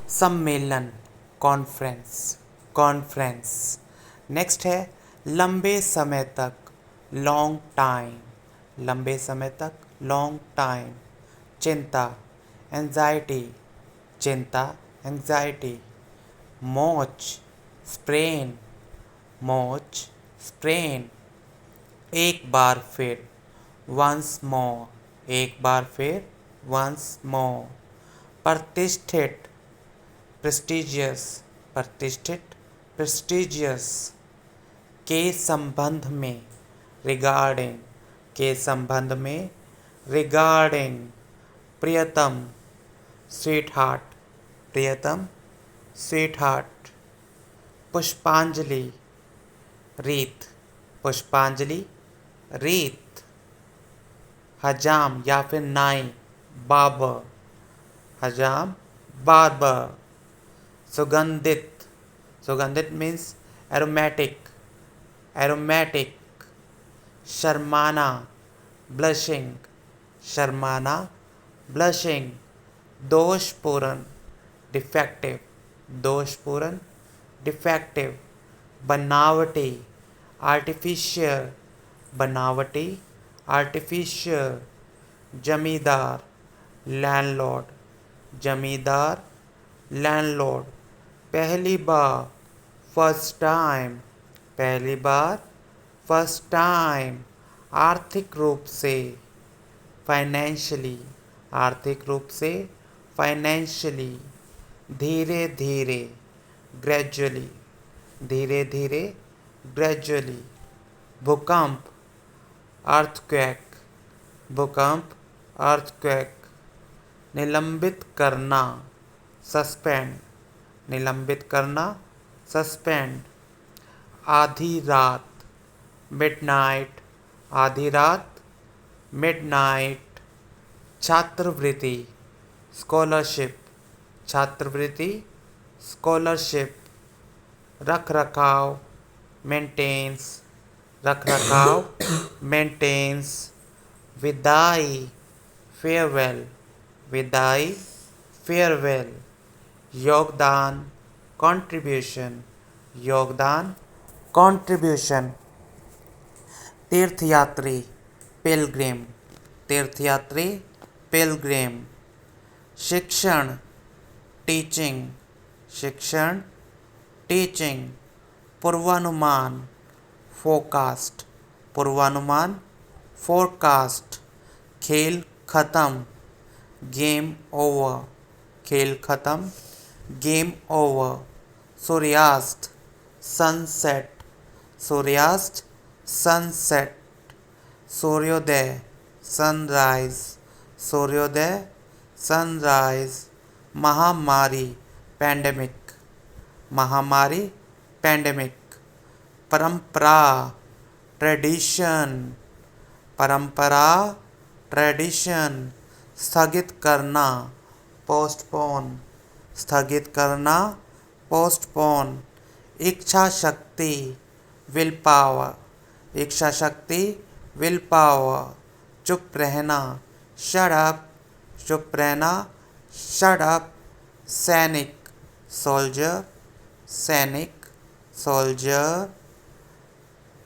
सम्मेलन, conference, conference. Next है लंबे समय तक, लॉन्ग टाइम, लंबे समय तक, लॉन्ग टाइम। चिंता, एंजाइटी, चिंता, एंजाइटी। मोच, स्प्रेन, मोच, स्प्रेन। एक बार फिर, वंस मोर, एक बार फिर, वंस मोर। प्रतिष्ठित, प्रेस्टिजियस, प्रतिष्ठित, प्रेस्टिजियस। के संबंध में, रिगार्डिंग, के संबंध में, रिगार्डिंग। प्रियतम, स्वीट हार्ट, प्रियतम, स्वीट हार्ट। पुष्पांजलि, रीत, पुष्पांजलि, रीत। हजाम या फिर नाई, बाबर, हजाम, बार्बर। सुगंधित, सुगंधित मीन्स एरोमेटिक, एरोमेटिक। शर्माना, ब्लशिंग, शर्माना, ब्लशिंग। दोषपूर्ण, डिफेक्टिव, दोषपूर्ण, डिफेक्टिव। बनावटी, आर्टिफिशियल, बनावटी, आर्टिफिशियल। जमींदार, लैंडलॉर्ड, जमींदार, लैंडलॉर्ड। पहली बार, फर्स्ट टाइम, पहली बार, फर्स्ट टाइम। आर्थिक रूप से, फाइनेंशियली, आर्थिक रूप से, फाइनेंशियली। धीरे धीरे, ग्रेजुअली, धीरे धीरे, ग्रेजुअली। भूकंप, अर्थक्वेक, भूकंप, अर्थक्वेक। निलंबित करना, सस्पेंड, निलंबित करना, सस्पेंड। आधी रात, मिडनाइट, आधी रात, मिडनाइट। छात्रवृत्ति, स्कॉलरशिप, छात्रवृत्ति, स्कॉलरशिप। रख रखाव, मेंटेन्स, रख रखाव, मेंटेन्स। विदाई, फेयरवेल, विदाई, फेयरवेल। योगदान, कंट्रीब्यूशन, योगदान, कंट्रीब्यूशन। तीर्थयात्री, पिलग्रिम, तीर्थयात्री, पिलग्रिम। शिक्षण, टीचिंग, शिक्षण, टीचिंग। पूर्वानुमान, फोरकास्ट, पूर्वानुमान, फोरकास्ट। खेल खत्म, गेम ओवर, खेल खत्म, गेम ओवर। सूर्यास्त, सनसेट, सूर्यास्त, सनसेट। सूर्योदय, सनराइज, सूर्योदय, सनराइज। महामारी, पैंडेमिक, महामारी, पैंडेमिक। परंपरा, ट्रेडिशन, परंपरा, ट्रेडिशन। स्थगित करना, पोस्टपोन, स्थगित करना, पोस्टपोन। इच्छा शक्ति, विल पावर, इच्छा शक्ति, विल पावर। चुप रहना, शट अप, चुप रहना, शट अप। सैनिक, सोल्जर, सैनिक, सोल्जर।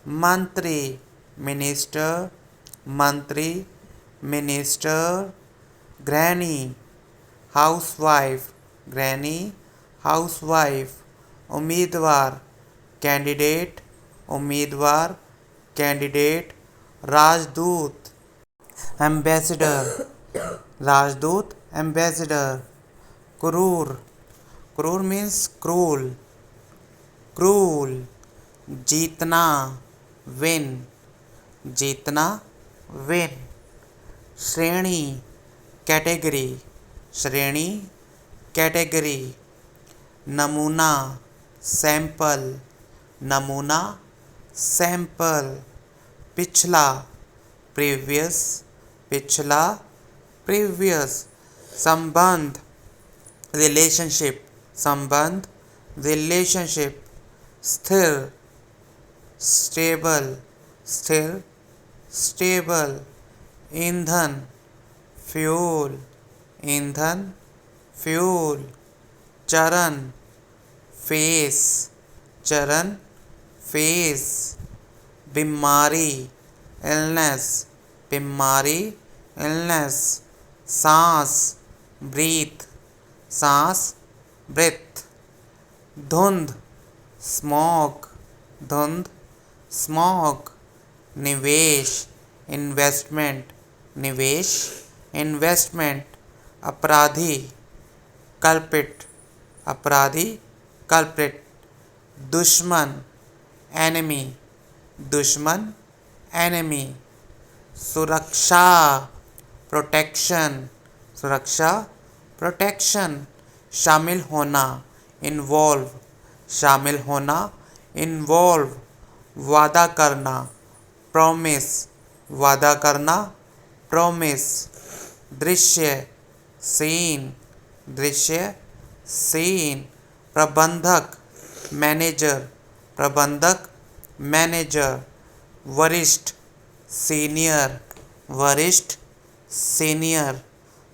मंत्री, मिनिस्टर, मंत्री, मिनिस्टर। गृहिणी, हाउसवाइफ, गृहिणी, हाउसवाइफ। उम्मीदवार, कैंडिडेट, उम्मीदवार, कैंडिडेट। राजदूत, एम्बेसडर, राजदूत, एम्बेसडर। क्रूर, क्रूर मीन्स क्रूल, क्रूल। जीतना, विन, जीतना, विन। श्रेणी, कैटेगरी, श्रेणी, कैटेगरी। नमूना, सैंपल, नमूना, सैंपल। पिछला, प्रीवियस, पिछला, प्रीवियस। संबंध, रिलेशनशिप, संबंध, रिलेशनशिप। स्थिर, स्टेबल, स्थिर, स्टेबल। ईंधन, फ्यूल, ईंधन, फ्यूल। चरण, फेस, चरण, फेस, बीमारी, इलनेस, बीमारी, इलनेस, सांस, ब्रीथ, सांस, ब्रेथ, धुंध, स्मोक, धुंध, स्मोक, निवेश, इन्वेस्टमेंट, निवेश, इन्वेस्टमेंट, अपराधी, कल्पिट, अपराधी, कल्पिट, दुश्मन, एनिमी, दुश्मन, एनिमी, सुरक्षा, प्रोटेक्शन, सुरक्षा, प्रोटेक्शन, शामिल होना, इन्वॉल्व, शामिल होना, इन्वॉल्व, वादा करना, प्रॉमिस, वादा करना, प्रॉमिस, दृश्य, सीन, दृश्य, सीन, प्रबंधक, मैनेजर, प्रबंधक, मैनेजर, वरिष्ठ, सीनियर, वरिष्ठ, सीनियर,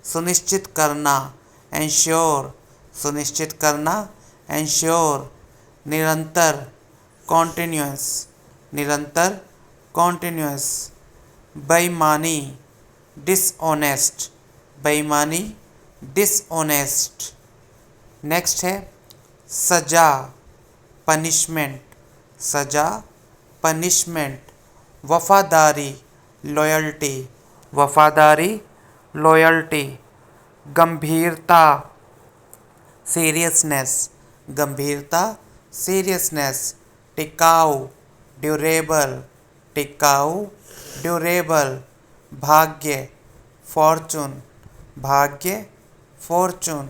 सुनिश्चित करना, एंश्योर, सुनिश्चित करना, एंश्योर, निरंतर, कॉन्टिन्यूअस, निरंतर, कॉन्टिन्यूअस, बेईमानी, डिसऑनेस्ट, बेईमानी, डिसऑनेस्ट। नेक्स्ट है सजा, पनिशमेंट, सजा, पनिशमेंट, वफादारी, लॉयल्टी, वफादारी, लॉयल्टी, गंभीरता, सीरियसनेस, गंभीरता, सीरियसनेस, टिकाऊ, ड्यूरेबल, टिकाऊ, ड्यूरेबल, भाग्य, फॉर्चून, भाग्य, फॉर्चून,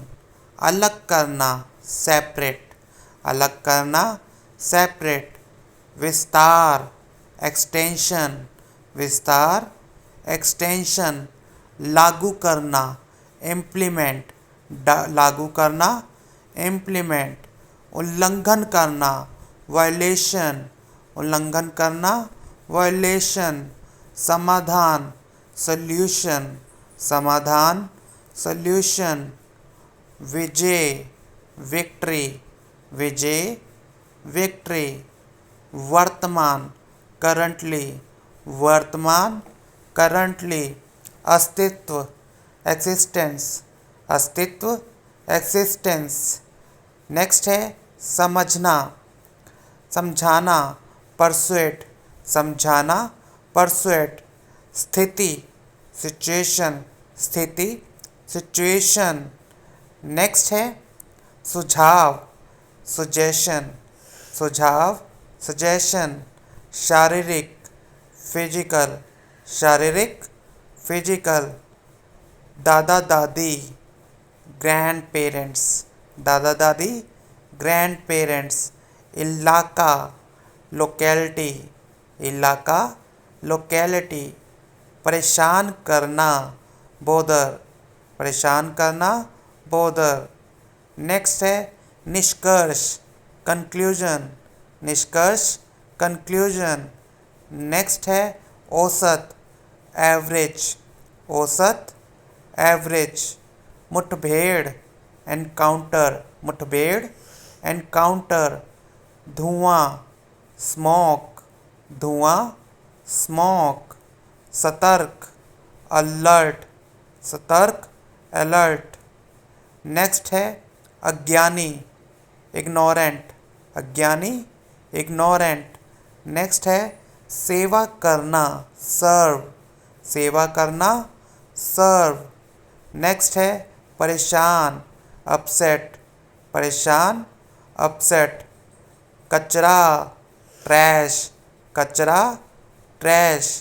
अलग करना, सेपरेट, अलग करना, सेपरेट, विस्तार, एक्सटेंशन, विस्तार, एक्सटेंशन, लागू करना, इम्प्लीमेंट, लागू करना, इम्प्लीमेंट, उल्लंघन करना, वायलेशन, उल्लंघन करना, वायलेशन, समाधान, सॉल्यूशन, समाधान, सॉल्यूशन, विजय, विक्ट्री, विजय, विक्ट्री, वर्तमान, करंटली, वर्तमान, करंटली, अस्तित्व, एक्सिस्टेंस, अस्तित्व, एक्सिस्टेंस। नेक्स्ट है समझना, समझाना, परसुएट, समझाना, परसुएट, स्थिति, सिचुएशन, स्थिति, सिचुएशन। नेक्स्ट है सुझाव, सुजेशन, सुझाव, सजेशन, शारीरिक, फिजिकल, शारीरिक, फिजिकल, दादा दादी, ग्रैंड पेरेंट्स, दादा दादी, ग्रैंड पेरेंट्स, इलाका, लोकेलिटी, इलाका, लोकेलिटी, परेशान करना, बोदर, परेशान करना, बोदर। नेक्स्ट है निष्कर्ष, कंक्लूजन, निष्कर्ष, कंक्लूजन। नेक्स्ट है औसत, एवरेज, औसत, एवरेज, मुठभेड़, एनकाउंटर, मुठभेड़, एनकाउंटर, धुआं, स्मोक, धुआं, स्मोक, सतर्क, अलर्ट, सतर्क, अलर्ट। नेक्स्ट है अज्ञानी, इग्नोरेंट, अज्ञानी, इग्नोरेंट। नेक्स्ट है सेवा करना, सर्व, सेवा करना, सर्व। नेक्स्ट है परेशान, अपसेट, परेशान, अपसेट, कचरा, ट्रैश, कचरा, ट्रैश,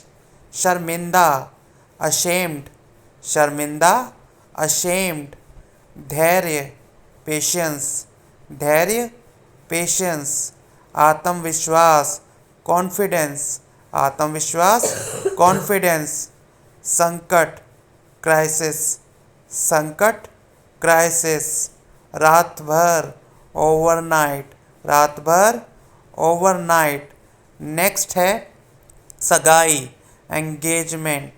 शर्मिंदा, अशेम्ड, शर्मिंदा, अशेम्ड, धैर्य, पेशेंस, धैर्य, पेशेंस, आत्मविश्वास, कॉन्फिडेंस, आत्मविश्वास, कॉन्फिडेंस, संकट, क्राइसिस, संकट, क्राइसिस, रात भर, ओवरनाइट, रात भर, ओवरनाइट। नेक्स्ट है सगाई, एंगेजमेंट,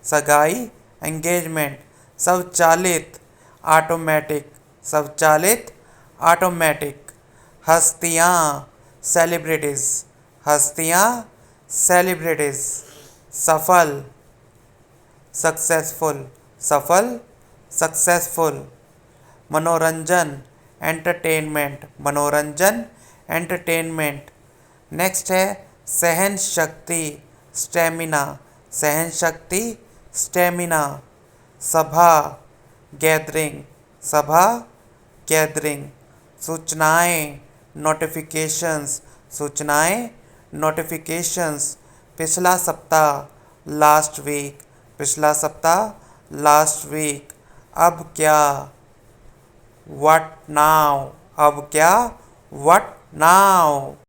सगाई, एंगेजमेंट, स्वचालित, ऑटोमेटिक, स्वचालित, ऑटोमेटिक, हस्तियाँ सेलिब्रिटीज, हस्तियाँ सेलिब्रिटीज, सफल सक्सेसफुल, सफल सक्सेसफुल, मनोरंजन एंटरटेनमेंट, मनोरंजन एंटरटेनमेंट। नेक्स्ट है सहन शक्ति स्टेमिना, सहन शक्ति स्टेमिना, सभा गैदरिंग, सभा गैदरिंग, सूचनाएं नोटिफिकेशंस, सूचनाएं नोटिफिकेशंस, पिछला सप्ताह लास्ट वीक, पिछला सप्ताह लास्ट वीक, अब क्या व्हाट नाउ, अब क्या व्हाट नाउ।